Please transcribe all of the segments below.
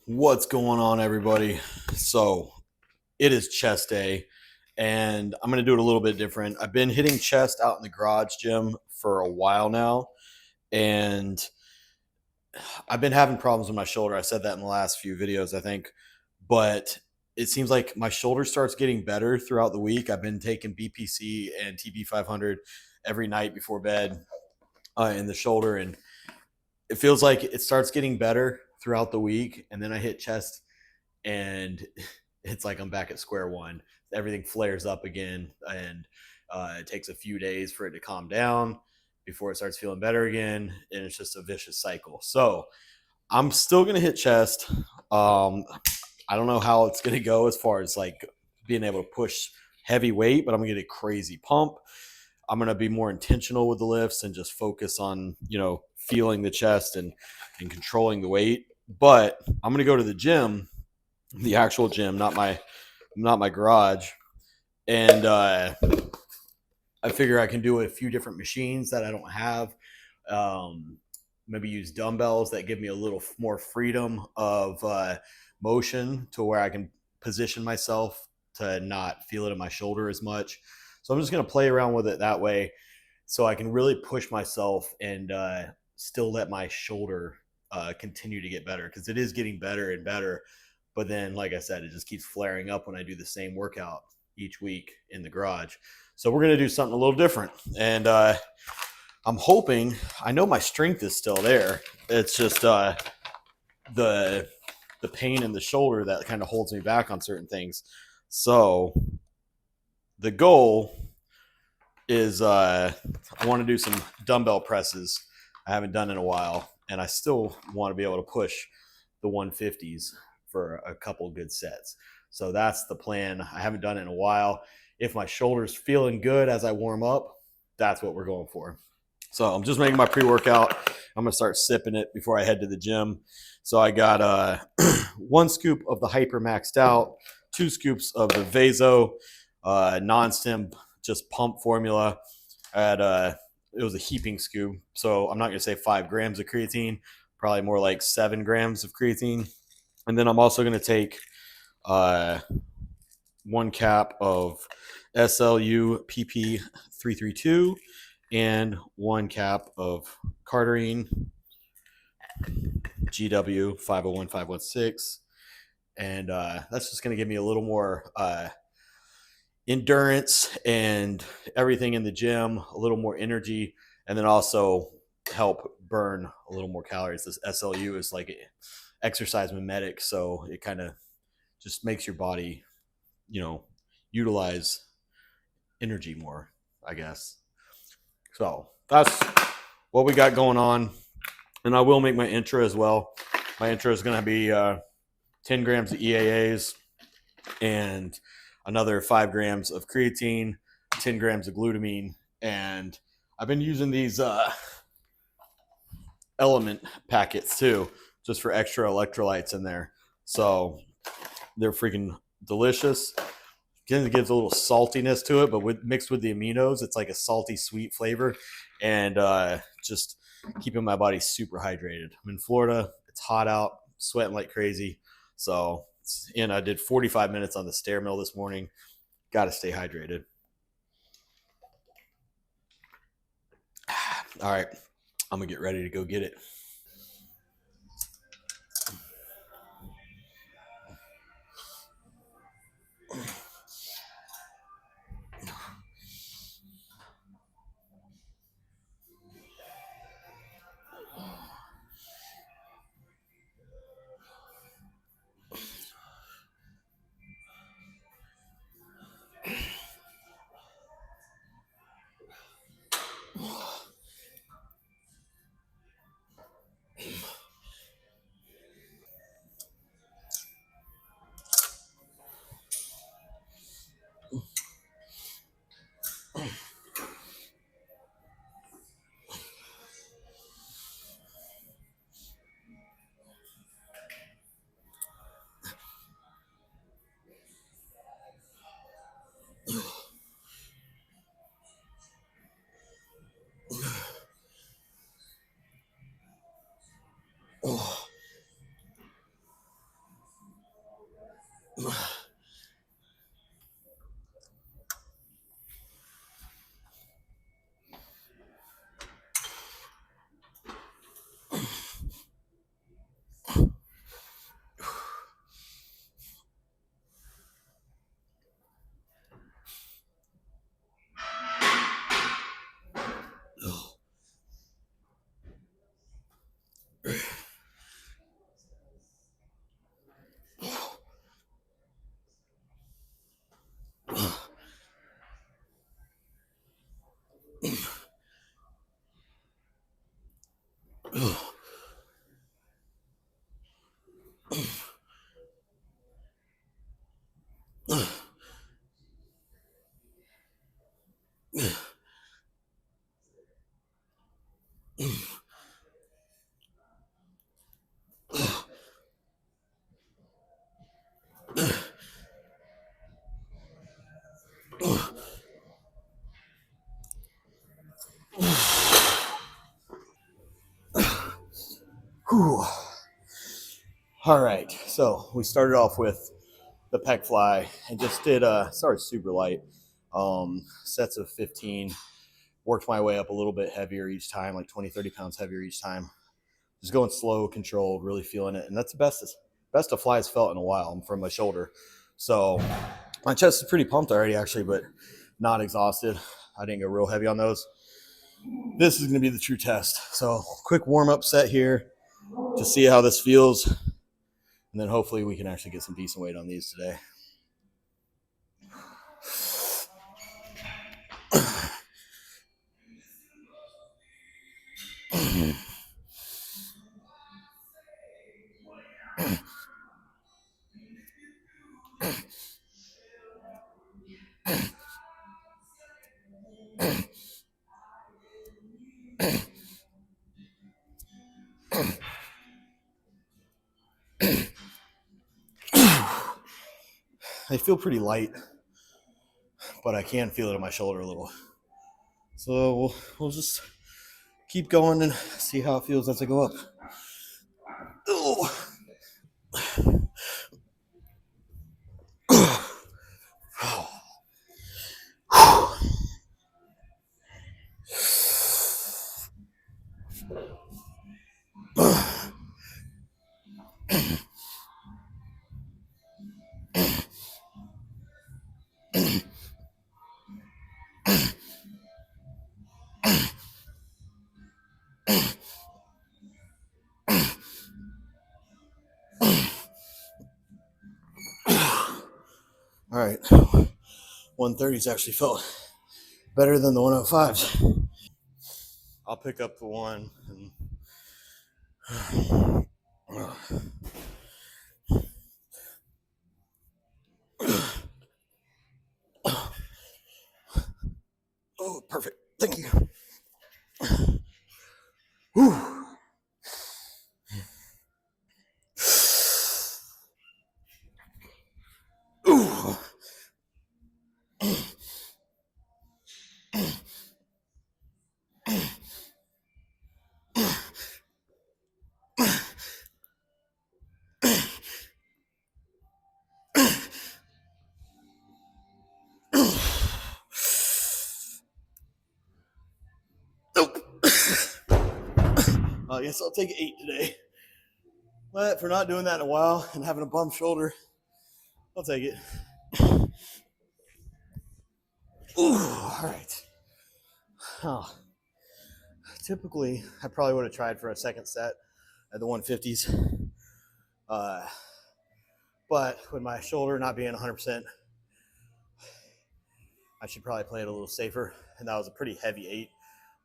What's going on, everybody? So it is chest day, and I'm going to do it a little bit different. I've been hitting chest out in the garage gym for a while now, and I've been having problems with my shoulder. I said that in the last few videos, I think, but it seems like my shoulder starts getting better throughout the week. I've been taking BPC and TB 500 every night before bed in the shoulder, and it feels like it starts getting better throughout the week. And then I hit chest and it's like I'm back at square one. Everything flares up again, and it takes a few days for it to calm down before it starts feeling better again, and it's just a vicious cycle. So I'm still gonna hit chest. I don't know how it's gonna go as far as like being able to push heavy weight, but I'm gonna get a crazy pump. I'm gonna be more intentional with the lifts and just focus on feeling the chest and controlling the weight. But I'm gonna go to the gym, the actual gym, not my garage. And I figure I can do a few different machines that I don't have. Um, Maybe use dumbbells that give me a little more freedom of motion to where I can position myself to not feel it in my shoulder as much. So I'm just going to play around with it that way so I can really push myself and still let my shoulder continue to get better, because it is getting better and better. But then, like I said, it just keeps flaring up when I do the same workout each week in the garage. So we're going to do something a little different. And I'm hoping, I know my strength is still there. It's just the pain in the shoulder that kind of holds me back on certain things. So the goal is I want to do some dumbbell presses. I haven't done in a while, and I still want to be able to push the 150s for a couple good sets. So that's the plan. I haven't done it in a while. If my shoulder's feeling good as I warm up, that's what we're going for. So I'm just making my pre-workout. I'm gonna start sipping it before I head to the gym. So I got 1 scoop of the Hyper Maxed Out, 2 scoops of the Vaso non-stim, just pump formula. I had it was a heaping scoop, so I'm not gonna say 5 grams of creatine, probably more like 7 grams of creatine. And then I'm also gonna take 1 cap of SLU PP 332 and 1 cap of Carterine GW 501516. And that's just going to give me a little more endurance and everything in the gym, a little more energy, and then also help burn a little more calories. This SLU is like exercise mimetic, so it kind of just makes your body, utilize energy more, I guess. So that's what we got going on. And I will make my intro as well. My intro is going to be 10 grams of EAAs and another 5 grams of creatine, 10 grams of glutamine. And I've been using these element packets too, just for extra electrolytes in there. So they're freaking delicious. It gives a little saltiness to it, but mixed with the aminos, it's like a salty, sweet flavor, and just keeping my body super hydrated. I'm in Florida. It's hot out, sweating like crazy. So, and I did 45 minutes on the stair mill this morning. Got to stay hydrated. All right, I'm going to get ready to go get it. Whew. All right, so we started off with the pec fly and just did started super light, sets of 15, worked my way up a little bit heavier each time, like 20-30 pounds heavier each time, just going slow, controlled, really feeling it. And that's the best a fly has felt in a while from my shoulder. So my chest is pretty pumped already actually, but not exhausted. I didn't go real heavy on those. This is going to be the true test. So quick warm-up set here to see how this feels, and then hopefully we can actually get some decent weight on these today. They feel pretty light, but I can feel it in my shoulder a little. So we'll just keep going and see how it feels as I go up. Oh. All right, 130s actually felt better than the 105s. I'll pick up the one and oh, perfect. Thank you. Whew. Ooh. Nope. I guess I'll take 8 today. But for not doing that in a while and having a bum shoulder, I'll take it. Ooh, all right. Oh. Typically, I probably would have tried for a second set at the 150s. But with my shoulder not being 100%, I should probably play it a little safer. And that was a pretty heavy 8,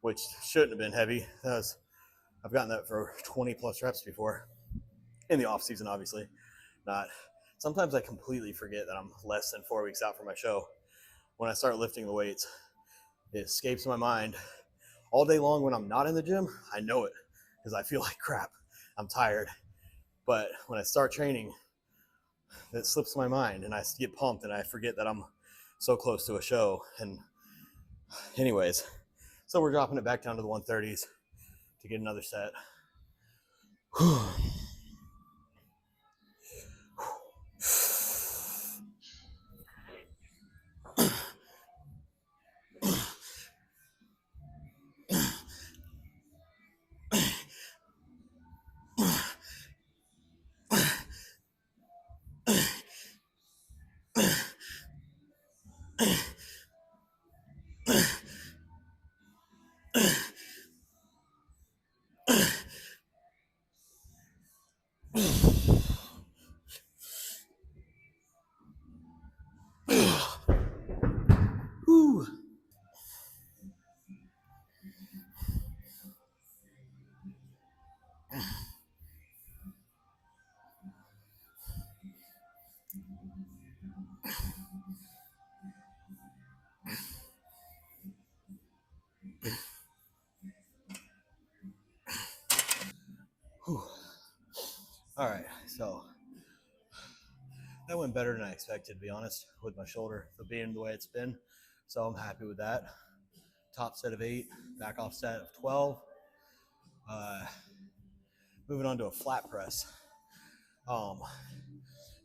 which shouldn't have been heavy. I've gotten that for 20 plus reps before in the off season, obviously. Not. Sometimes I completely forget that I'm less than 4 weeks out from my show. When I start lifting the weights, it escapes my mind. All day long when I'm not in the gym, I know it because I feel like crap. I'm tired. But when I start training, it slips my mind and I get pumped and I forget that I'm so close to a show. And anyways, so we're dropping it back down to the 130s to get another set. Whew. Whew. All right, so that went better than I expected, to be honest, with my shoulder being the way it's been. So I'm happy with that. Top set of 8, back off set of 12. Moving on to a flat press.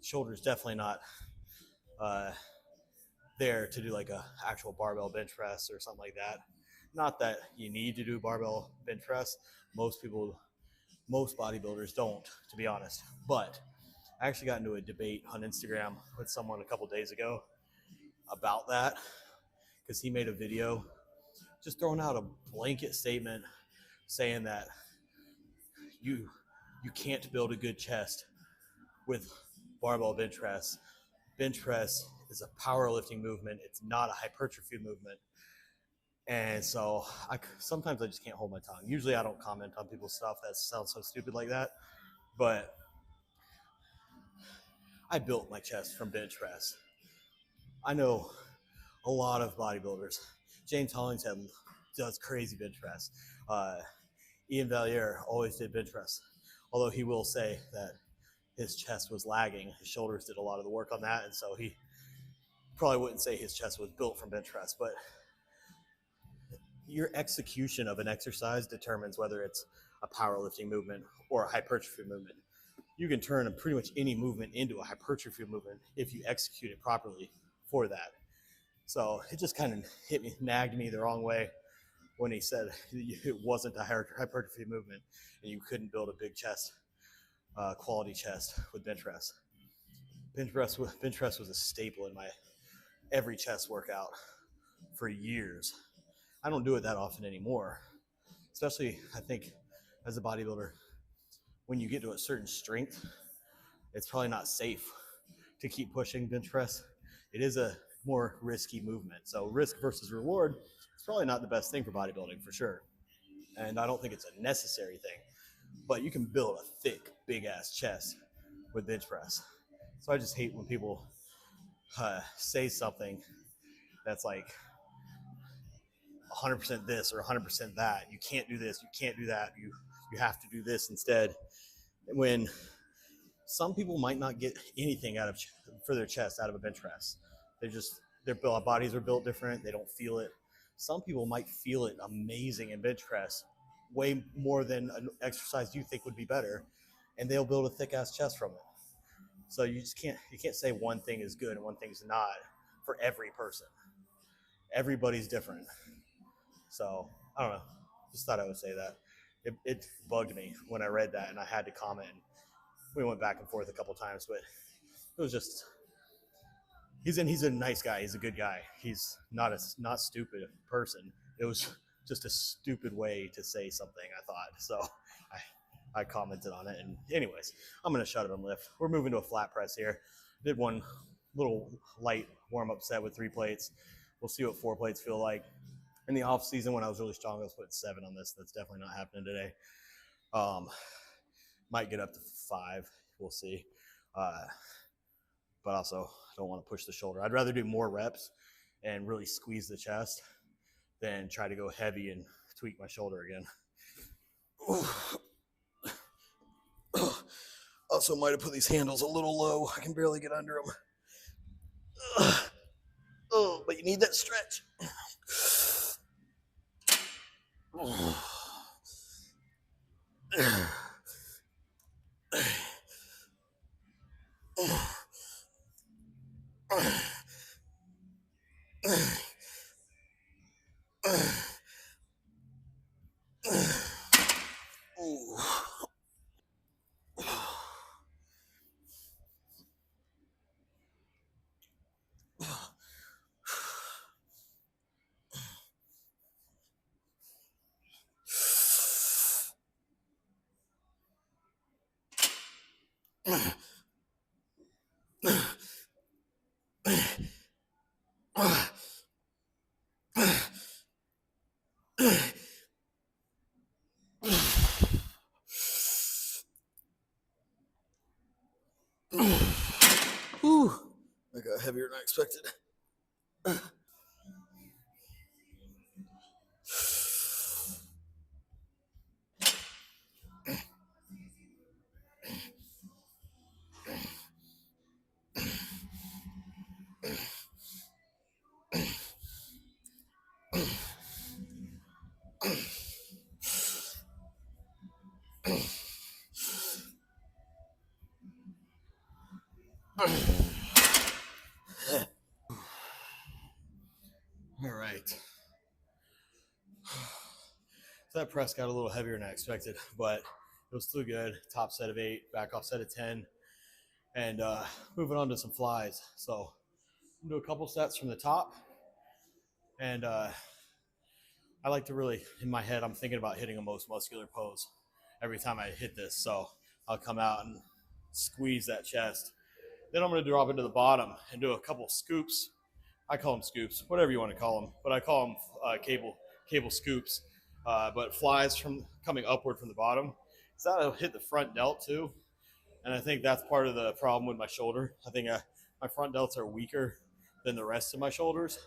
Shoulder's definitely not uh, there to do like a actual barbell bench press or something like that. Not that you need to do barbell bench press. Most bodybuilders don't, to be honest. But I actually got into a debate on Instagram with someone a couple days ago about that because he made a video just throwing out a blanket statement saying that you can't build a good chest with barbell bench press. Bench press is a powerlifting movement. It's not a hypertrophy movement. And so sometimes I just can't hold my tongue. Usually I don't comment on people's stuff that sounds so stupid like that. But I built my chest from bench press. I know a lot of bodybuilders. James Hollingshead does crazy bench press. Ian Valier always did bench press. Although he will say that his chest was lagging. His shoulders did a lot of the work on that. And so he probably wouldn't say his chest was built from bench press. But your execution of an exercise determines whether it's a powerlifting movement or a hypertrophy movement. You can turn pretty much any movement into a hypertrophy movement if you execute it properly for that. So it just kind of nagged me the wrong way when he said it wasn't a hypertrophy movement and you couldn't build a big chest, quality chest with bench press. Bench press was a staple in my every chest workout for years. I don't do it that often anymore, especially I think as a bodybuilder, when you get to a certain strength, it's probably not safe to keep pushing bench press. It is a more risky movement. So risk versus reward is probably not the best thing for bodybuilding for sure. And I don't think it's a necessary thing, but you can build a thick, big ass chest with bench press. So I just hate when people say something that's like 100% this or 100% that. You can't do this. You can't do that. You have to do this instead. When some people might not get anything out of for their chest out of a bench press. Their bodies are built different. They don't feel it. Some people might feel it amazing in bench press, way more than an exercise you think would be better, and they'll build a thick ass chest from it. So you can't say one thing is good and one thing's not for every person. Everybody's different. So I don't know. Just thought I would say that. It bugged me when I read that, and I had to comment. We went back and forth a couple times, but it was just he's a nice guy. He's a good guy. He's not stupid person. It was just a stupid way to say something, I thought. So I commented on it. And anyways, I'm gonna shut up and lift. We're moving to a flat press here. Did one little light warm-up set with 3 plates. We'll see what 4 plates feel like. In the off season, when I was really strong, I was putting 7 on this. That's definitely not happening today. Might get up to 5. We'll see. But also don't want to push the shoulder. I'd rather do more reps and really squeeze the chest than try to go heavy and tweak my shoulder again. Also might have put these handles a little low. I can barely get under them. Oh, but you need that stretch. Whew. I got heavier than I expected. All right. So that press got a little heavier than I expected, but it was still good. Top set of 8, back off set of 10, and moving on to some flies. So I'm gonna do a couple sets from the top, and I like to really, in my head, I'm thinking about hitting a most muscular pose every time I hit this. So I'll come out and squeeze that chest. Then I'm gonna drop into the bottom and do a couple scoops. I call them scoops, whatever you want to call them, but I call them cable scoops. But flies from coming upward from the bottom, so that'll hit the front delt too, and I think that's part of the problem with my shoulder. I think my front delts are weaker than the rest of my shoulders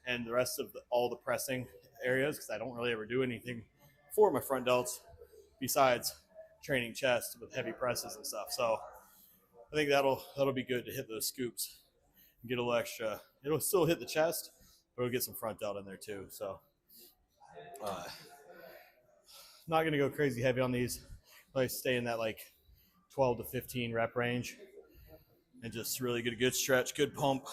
and the rest of all the pressing areas because I don't really ever do anything for my front delts besides training chest with heavy presses and stuff. So I think that'll be good to hit those scoops. Get a little extra. It'll still hit the chest, but it'll get some front delt in there too. So, not gonna go crazy heavy on these. Like stay in that like 12 to 15 rep range, and just really get a good stretch, good pump.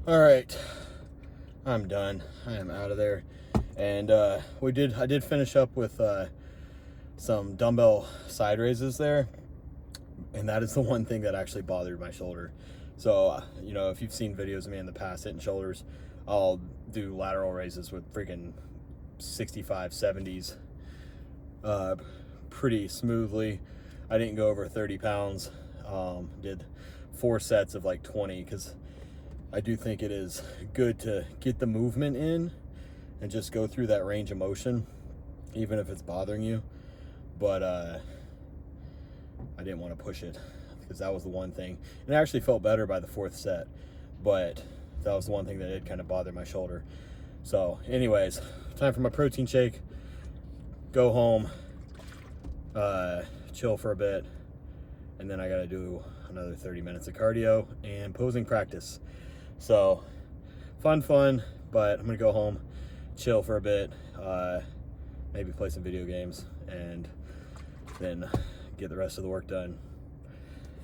All right. I'm done. I am out of there. And I did finish up with some dumbbell side raises there, and that is the one thing that actually bothered my shoulder. So you know, if you've seen videos of me in the past hitting shoulders, I'll do lateral raises with freaking 65 70s pretty smoothly. I didn't go over 30 pounds. Did 4 sets of like 20, because I do think it is good to get the movement in and just go through that range of motion, even if it's bothering you. But I didn't want to push it, because that was the one thing. And it actually felt better by the 4th set, but that was the one thing that did kind of bother my shoulder. So anyways, time for my protein shake, go home, chill for a bit, and then I got to do another 30 minutes of cardio and posing practice. So fun, but I'm gonna go home, chill for a bit, maybe play some video games, and then get the rest of the work done.